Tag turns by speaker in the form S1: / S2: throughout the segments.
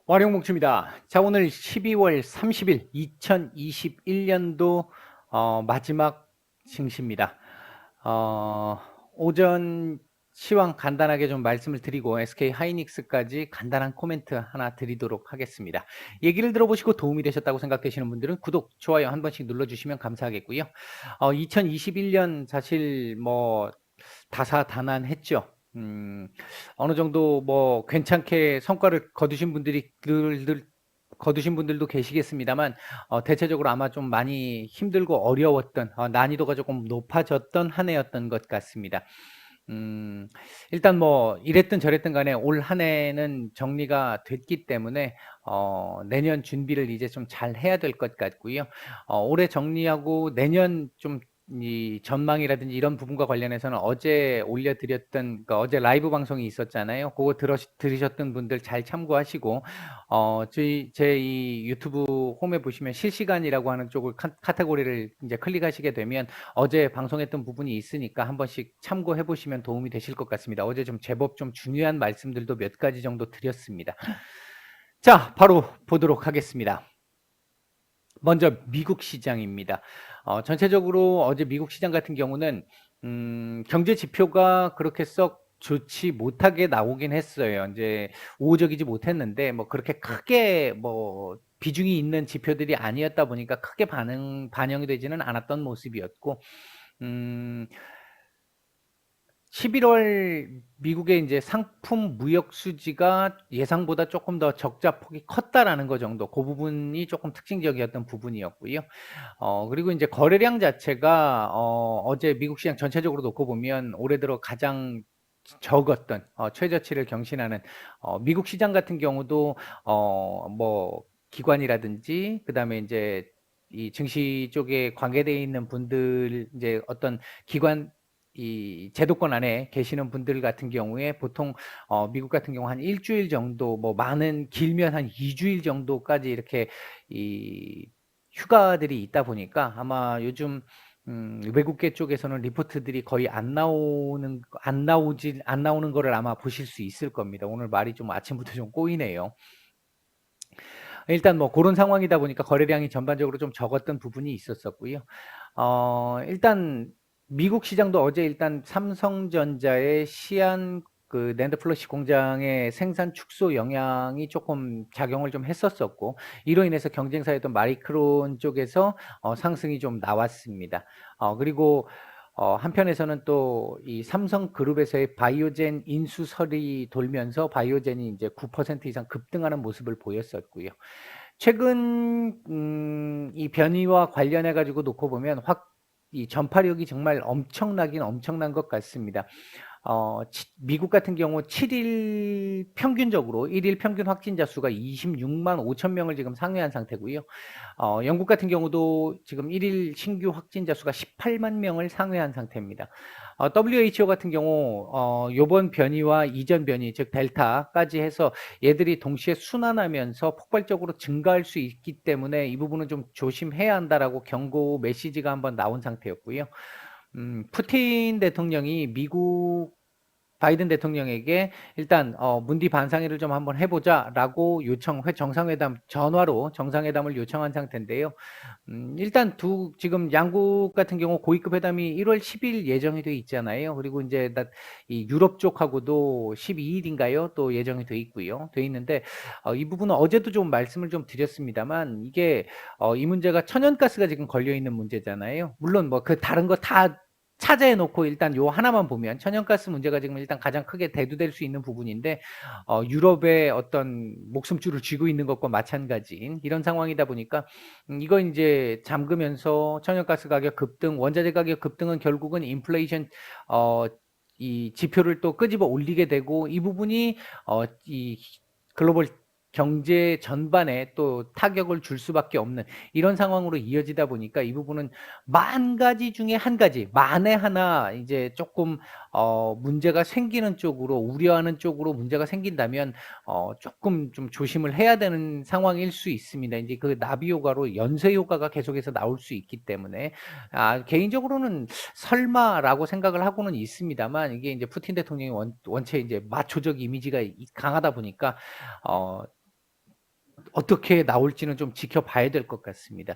S1: 와룡목주입니다. 자, 오늘 12월 30일 2021년도 마지막 증시입니다. 어, 오전 시황 간단하게 좀 말씀을 드리고 SK 하이닉스까지 간단한 코멘트 하나 드리도록 하겠습니다. 얘기를 들어보시고 도움이 되셨다고 생각되시는 분들은 구독, 좋아요 한 번씩 눌러주시면 감사하겠고요. 2021년 사실 뭐 다사다난했죠. 어느 정도 뭐 괜찮게 성과를 거두신 분들도 계시겠습니다만, 대체적으로 아마 좀 많이 힘들고 어려웠던, 난이도가 조금 높아졌던 한 해였던 것 같습니다. 일단 뭐 이랬든 저랬든 간에 올 한 해는 정리가 됐기 때문에 내년 준비를 이제 좀 잘 해야 될 것 같고요. 올해 정리하고 내년 좀 이 전망이라든지 이런 부분과 관련해서는 어제 올려드렸던, 그러니까 어제 라이브 방송이 있었잖아요. 그거 들으셨던 분들 잘 참고하시고, 제 이 유튜브 홈에 보시면 실시간이라고 하는 쪽을 카테고리를 이제 클릭하시게 되면 어제 방송했던 부분이 있으니까 한 번씩 참고해 보시면 도움이 되실 것 같습니다. 어제 좀 제법 좀 중요한 말씀들도 몇 가지 정도 드렸습니다. 자, 바로 보도록 하겠습니다. 먼저 미국 시장입니다. 전체적으로 어제 미국 시장 같은 경우는 경제 지표가 그렇게 썩 좋지 못하게 나오긴 했어요. 이제 우호적이지 못했는데 뭐 그렇게 크게 뭐 비중이 있는 지표들이 아니었다 보니까 크게 반영이 되지는 않았던 모습이었고, 음, 11월 미국의 이제 상품 무역 수지가 예상보다 조금 더 적자 폭이 컸다라는 거 정도, 그 부분이 조금 특징적이었던 부분이었고요. 그리고 이제 거래량 자체가 어제 미국 시장 전체적으로 놓고 보면 올해 들어 가장 적었던, 최저치를 경신하는, 미국 시장 같은 경우도 뭐 기관이라든지 그다음에 이제 이 증시 쪽에 관계되어 있는 분들, 이제 어떤 기관 이 제도권 안에 계시는 분들 같은 경우에 보통 미국 같은 경우 한 일주일 정도, 뭐 많은 길면 한 2주일 정도까지 이렇게 이 휴가들이 있다 보니까 아마 요즘 외국계 쪽에서는 리포트들이 거의 안 나오는 거를 아마 보실 수 있을 겁니다. 오늘 말이 좀 아침부터 좀 꼬이네요. 일단 뭐 그런 상황이다 보니까 거래량이 전반적으로 좀 적었던 부분이 있었었고요. 일단 미국 시장도 어제 일단 삼성전자의 시안 그 낸드 플러시 공장의 생산 축소 영향이 조금 작용을 좀 했었었고, 이로 인해서 경쟁사였던 마이크론 쪽에서 상승이 좀 나왔습니다. 그리고 한편에서는 또 이 삼성그룹에서의 바이오젠 인수설이 돌면서 바이오젠이 이제 9% 이상 급등하는 모습을 보였었고요. 최근 이 변이와 관련해 가지고 놓고 보면 이 전파력이 정말 엄청나긴 엄청난 것 같습니다. 미국 같은 경우 7일 평균적으로 1일 평균 확진자 수가 26만 5천 명을 지금 상회한 상태고요. 영국 같은 경우도 지금 1일 신규 확진자 수가 18만 명을 상회한 상태입니다. WHO 같은 경우 요번 변이와 이전 변이, 즉 델타까지 해서 얘들이 동시에 순환하면서 폭발적으로 증가할 수 있기 때문에 이 부분은 좀 조심해야 한다라고 경고 메시지가 한번 나온 상태였고요. 푸틴 대통령이 미국 바이든 대통령에게 일단 문디 반상회를 좀 한번 해보자라고 정상회담 전화로 정상회담을 요청한 상태인데요. 일단 지금 양국 같은 경우 고위급 회담이 1월 10일 예정이 돼 있잖아요. 그리고 이제 이 유럽 쪽하고도 12일인가요? 또 예정이 돼 있고요. 돼 있는데 이 부분은 어제도 좀 말씀을 좀 드렸습니다만, 이게 이 문제가 천연가스가 지금 걸려 있는 문제잖아요. 물론 뭐 그 다른 거 다 차지해 놓고 일단 요 하나만 보면 천연가스 문제가 지금 일단 가장 크게 대두될 수 있는 부분인데, 유럽의 어떤 목숨줄을 쥐고 있는 것과 마찬가지인 이런 상황이다 보니까 이거 이제 잠그면서 천연가스 가격 급등, 원자재 가격 급등은 결국은 인플레이션 이 지표를 또 끄집어 올리게 되고, 이 부분이 이 글로벌 경제 전반에 또 타격을 줄 수밖에 없는 이런 상황으로 이어지다 보니까 이 부분은 만 가지 중에 한 가지, 만에 하나 이제 조금 문제가 생기는 쪽으로, 우려하는 쪽으로 문제가 생긴다면 조금 좀 조심을 해야 되는 상황일 수 있습니다. 이제 그 나비 효과로 연쇄 효과가 계속해서 나올 수 있기 때문에 개인적으로는 설마라고 생각을 하고는 있습니다만, 이게 이제 푸틴 대통령이 원체 이제 마초적 이미지가 강하다 보니까 어 어떻게 나올지는 좀 지켜봐야 될 것 같습니다.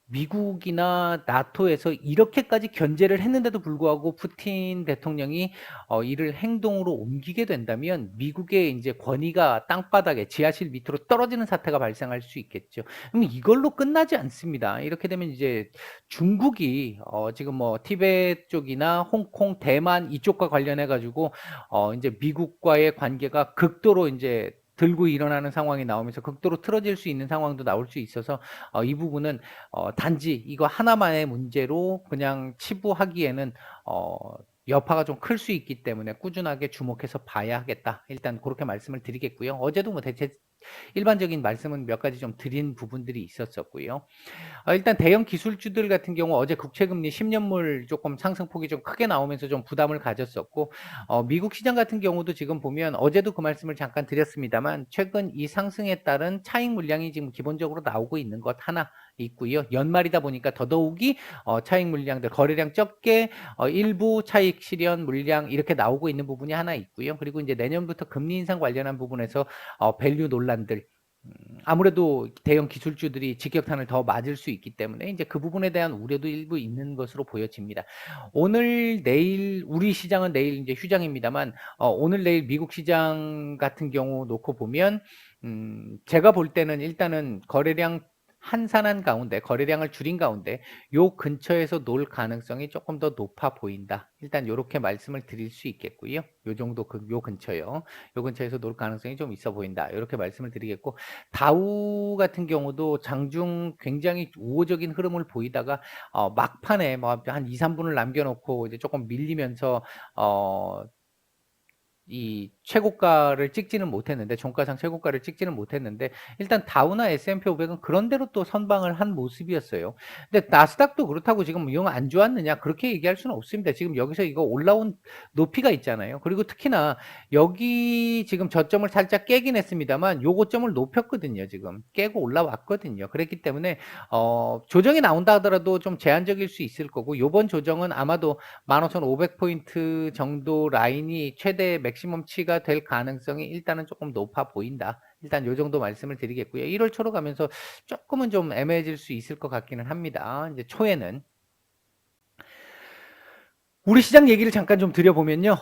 S1: 미국이나 나토에서 이렇게까지 견제를 했는데도 불구하고 푸틴 대통령이 이를 행동으로 옮기게 된다면 미국의 이제 권위가 땅바닥에 지하실 밑으로 떨어지는 사태가 발생할 수 있겠죠. 그럼 이걸로 끝나지 않습니다. 이렇게 되면 이제 중국이 지금 뭐 티베트 쪽이나 홍콩, 대만 이쪽과 관련해 가지고 이제 미국과의 관계가 극도로 이제 들고 일어나는 상황이 나오면서 극도로 틀어질 수 있는 상황도 나올 수 있어서 이 부분은 단지 이거 하나만의 문제로 그냥 치부하기에는 여파가 좀 클 수 있기 때문에 꾸준하게 주목해서 봐야 하겠다. 일단 그렇게 말씀을 드리겠고요. 어제도 뭐 대체 일반적인 말씀은 몇 가지 좀 드린 부분들이 있었었고요. 일단 대형 기술주들 같은 경우 어제 국채금리 10년물 조금 상승폭이 좀 크게 나오면서 좀 부담을 가졌었고, 미국 시장 같은 경우도 지금 보면 어제도 그 말씀을 잠깐 드렸습니다만 최근 이 상승에 따른 차익 물량이 지금 기본적으로 나오고 있는 것 하나 있고요. 연말이다 보니까 더더욱이 차익 물량들 거래량 적게 일부 차익 실현 물량 이렇게 나오고 있는 부분이 하나 있고요. 그리고 이제 내년부터 금리 인상 관련한 부분에서 밸류 논란들 아무래도 대형 기술주들이 직격탄을 더 맞을 수 있기 때문에 이제 그 부분에 대한 우려도 일부 있는 것으로 보여집니다. 오늘 내일 우리 시장은 내일 이제 휴장입니다만 오늘 내일 미국 시장 같은 경우 놓고 보면 제가 볼 때는 일단은 거래량 한산한 가운데 거래량을 줄인 가운데 요 근처에서 놀 가능성이 조금 더 높아 보인다. 일단 요렇게 말씀을 드릴 수 있겠고요. 요 정도 요 근처요. 요 근처에서 놀 가능성이 좀 있어 보인다. 이렇게 말씀을 드리겠고 다우 같은 경우도 장중 굉장히 우호적인 흐름을 보이다가 막판에 뭐 한 2, 3분을 남겨놓고 이제 조금 밀리면서 이 최고가를 찍지는 못했는데 종가상 최고가를 찍지는 못했는데 일단 다우나 S&P 500은 그런 대로 또 선방을 한 모습이었어요. 근데 나스닥도 그렇다고 지금 이용 안 좋았느냐 그렇게 얘기할 수는 없습니다. 지금 여기서 이거 올라온 높이가 있잖아요. 그리고 특히나 여기 지금 저점을 살짝 깨긴 했습니다만 요 고점을 높였거든요. 지금 깨고 올라왔거든요. 그랬기 때문에 조정이 나온다 하더라도 좀 제한적일 수 있을 거고 요번 조정은 아마도 15,500포인트 정도 라인이 최대 맥시멈치가 될 가능성이 일단은 조금 높아 보인다. 일단 요 정도 말씀을 드리겠고요. 1월 초로 가면서 조금은 좀 애매해질 수 있을 것 같기는 합니다. 이제 초에는. 우리 시장 얘기를 잠깐 좀 드려보면요.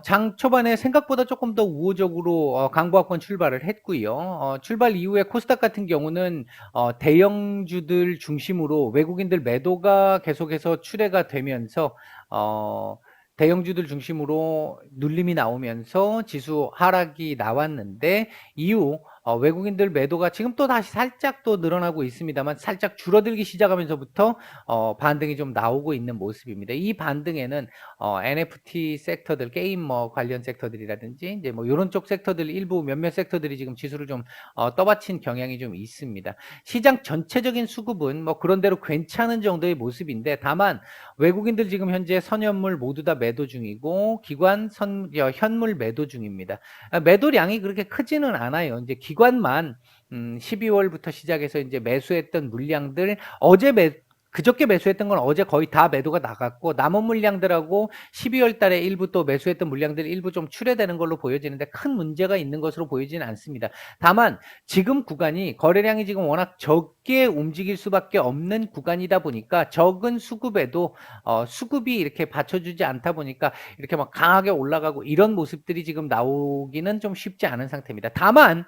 S1: 장 초반에 생각보다 조금 더 우호적으로 강보합권 출발을 했고요. 출발 이후에 코스닥 같은 경우는 대형주들 중심으로 외국인들 매도가 계속해서 출회가 되면서 대형주들 중심으로 눌림이 나오면서 지수 하락이 나왔는데 이후 외국인들 매도가 지금 또 다시 살짝 또 늘어나고 있습니다만 살짝 줄어들기 시작하면서부터 반등이 좀 나오고 있는 모습입니다. 이 반등에는 NFT 섹터들, 게임 뭐 관련 섹터들이라든지 이제 뭐 이런 쪽 섹터들 일부 몇몇 섹터들이 지금 지수를 좀 떠받친 경향이 좀 있습니다. 시장 전체적인 수급은 뭐 그런 대로 괜찮은 정도의 모습인데 다만 외국인들 지금 현재 선현물 모두 다 매도 중이고 기관 현물 매도 중입니다. 매도량이 그렇게 크지는 않아요. 이제 기관만 12월부터 시작해서 이제 매수했던 물량들 그저께 매수했던 건 어제 거의 다 매도가 나갔고 남은 물량들하고 12월 달에 일부 또 매수했던 물량들 일부 좀 출회되는 걸로 보여지는데 큰 문제가 있는 것으로 보이지는 않습니다. 다만 지금 구간이 거래량이 지금 워낙 적게 움직일 수밖에 없는 구간이다 보니까 적은 수급에도 수급이 이렇게 받쳐주지 않다 보니까 이렇게 막 강하게 올라가고 이런 모습들이 지금 나오기는 좀 쉽지 않은 상태입니다. 다만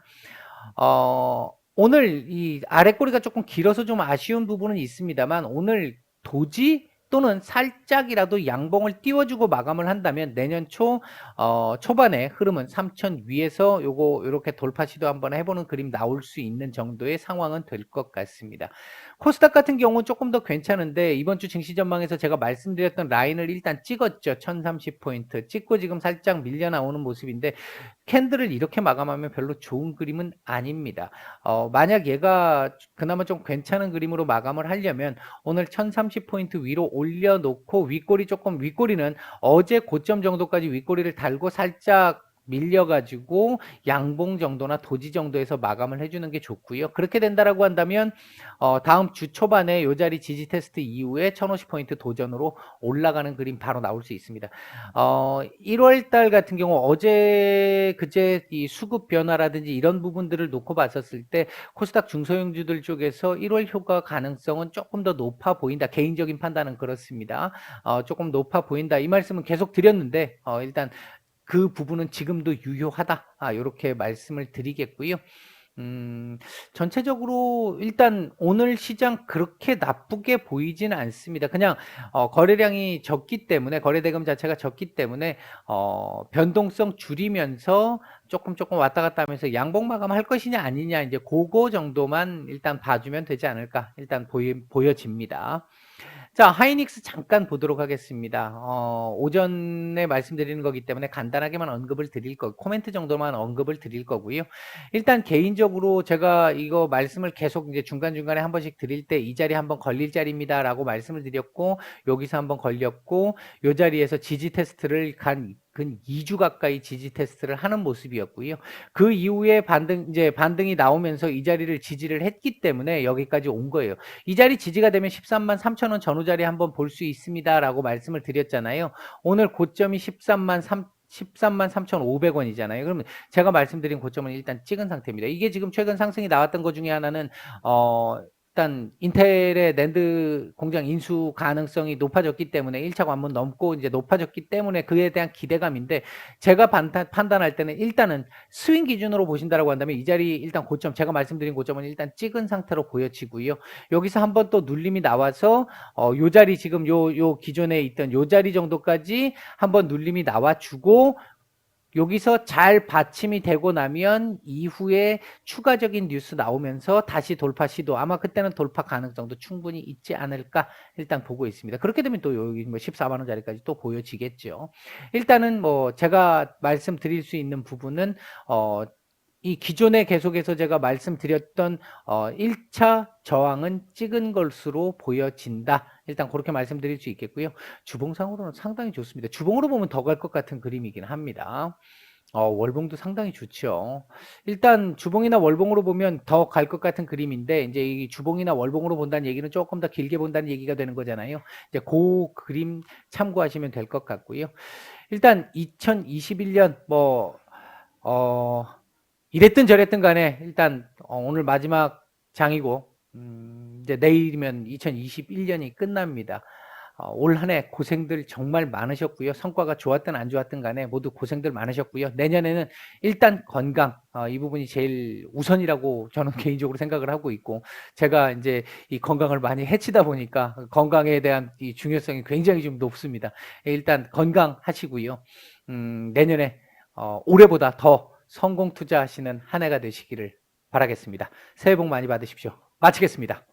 S1: 오늘 이 아래 꼬리가 조금 길어서 좀 아쉬운 부분은 있습니다만 오늘 도지 또는 살짝이라도 양봉을 띄워주고 마감을 한다면 내년 초반에 흐름은 3천 위에서 요렇게 돌파 시도 한번 해보는 그림 나올 수 있는 정도의 상황은 될 것 같습니다. 코스닥 같은 경우는 조금 더 괜찮은데 이번 주 증시 전망에서 제가 말씀드렸던 라인을 일단 찍었죠. 1030포인트 찍고 지금 살짝 밀려 나오는 모습인데 캔들을 이렇게 마감하면 별로 좋은 그림은 아닙니다. 만약 얘가 그나마 좀 괜찮은 그림으로 마감을 하려면 오늘 1030포인트 위로 올려놓고 윗꼬리는 어제 고점 정도까지 윗꼬리를 달고 살짝 밀려가지고 양봉 정도나 도지 정도에서 마감을 해주는 게 좋고요. 그렇게 된다라고 한다면 다음 주 초반에 요 자리 지지 테스트 이후에 1050포인트 도전으로 올라가는 그림 바로 나올 수 있습니다. 1월 달 같은 경우 어제 그제 이 수급 변화라든지 이런 부분들을 놓고 봤었을 때 코스닥 중소형주들 쪽에서 1월 효과 가능성은 조금 더 높아 보인다. 개인적인 판단은 그렇습니다. 조금 높아 보인다. 이 말씀은 계속 드렸는데 일단 그 부분은 지금도 유효하다. 요렇게 말씀을 드리겠고요. 전체적으로 일단 오늘 시장 그렇게 나쁘게 보이지는 않습니다. 그냥 거래량이 적기 때문에 거래대금 자체가 적기 때문에 변동성 줄이면서 조금 왔다 갔다 하면서 양봉 마감할 것이냐 아니냐 이제 그거 정도만 일단 봐주면 되지 않을까 일단 보여집니다. 자, 하이닉스 잠깐 보도록 하겠습니다. 오전에 말씀드리는 거기 때문에 간단하게만 언급을 드릴 거, 코멘트 정도만 언급을 드릴 거고요. 일단 개인적으로 제가 이거 말씀을 계속 이제 중간중간에 한 번씩 드릴 때 이 자리 한번 걸릴 자리입니다라고 말씀을 드렸고, 여기서 한번 걸렸고, 요 자리에서 지지 테스트를 근 2주 가까이 지지 테스트를 하는 모습이었고요. 그 이후에 반등이 나오면서 이 자리를 지지를 했기 때문에 여기까지 온 거예요. 이 자리 지지가 되면 13만 3천 원 전후 자리 한번 볼 수 있습니다라고 말씀을 드렸잖아요. 오늘 고점이 13만 3,500원이잖아요. 그러면 제가 말씀드린 고점은 일단 찍은 상태입니다. 이게 지금 최근 상승이 나왔던 것 중에 하나는 일단 인텔의 낸드 공장 인수 가능성이 높아졌기 때문에 1차 관문 넘고 이제 높아졌기 때문에 그에 대한 기대감인데 제가 판단할 때는 일단은 스윙 기준으로 보신다라고 한다면 이 자리 일단 고점 제가 말씀드린 고점은 일단 찍은 상태로 보여지고요. 여기서 한번 또 눌림이 나와서 요 자리 지금 요 기존에 있던 요 자리 정도까지 한번 눌림이 나와주고 여기서 잘 받침이 되고 나면 이후에 추가적인 뉴스 나오면서 다시 돌파 시도 아마 그때는 돌파 가능성도 충분히 있지 않을까 일단 보고 있습니다. 그렇게 되면 또 여기 뭐 14만 원짜리까지 또 보여지겠죠. 일단은 뭐 제가 말씀드릴 수 있는 부분은 이 기존에 계속해서 제가 말씀드렸던 1차 저항은 찍은 것으로 보여진다. 일단 그렇게 말씀드릴 수 있겠고요. 주봉상으로는 상당히 좋습니다. 주봉으로 보면 더 갈 것 같은 그림이긴 합니다. 월봉도 상당히 좋죠. 일단 주봉이나 월봉으로 보면 더 갈 것 같은 그림인데 이제 이 주봉이나 월봉으로 본다는 얘기는 조금 더 길게 본다는 얘기가 되는 거잖아요. 이제 그 그림 참고하시면 될 것 같고요. 일단 2021년 이랬든 저랬든 간에 일단 오늘 마지막 장이고 이제 내일이면 2021년이 끝납니다. 올 한 해 고생들 정말 많으셨고요. 성과가 좋았든 안 좋았든 간에 모두 고생들 많으셨고요. 내년에는 일단 건강 이 부분이 제일 우선이라고 저는 개인적으로 생각을 하고 있고 제가 이제 이 건강을 많이 해치다 보니까 건강에 대한 이 중요성이 굉장히 좀 높습니다. 일단 건강하시고요. 내년에 올해보다 더 성공 투자하시는 한 해가 되시기를 바라겠습니다. 새해 복 많이 받으십시오. 마치겠습니다.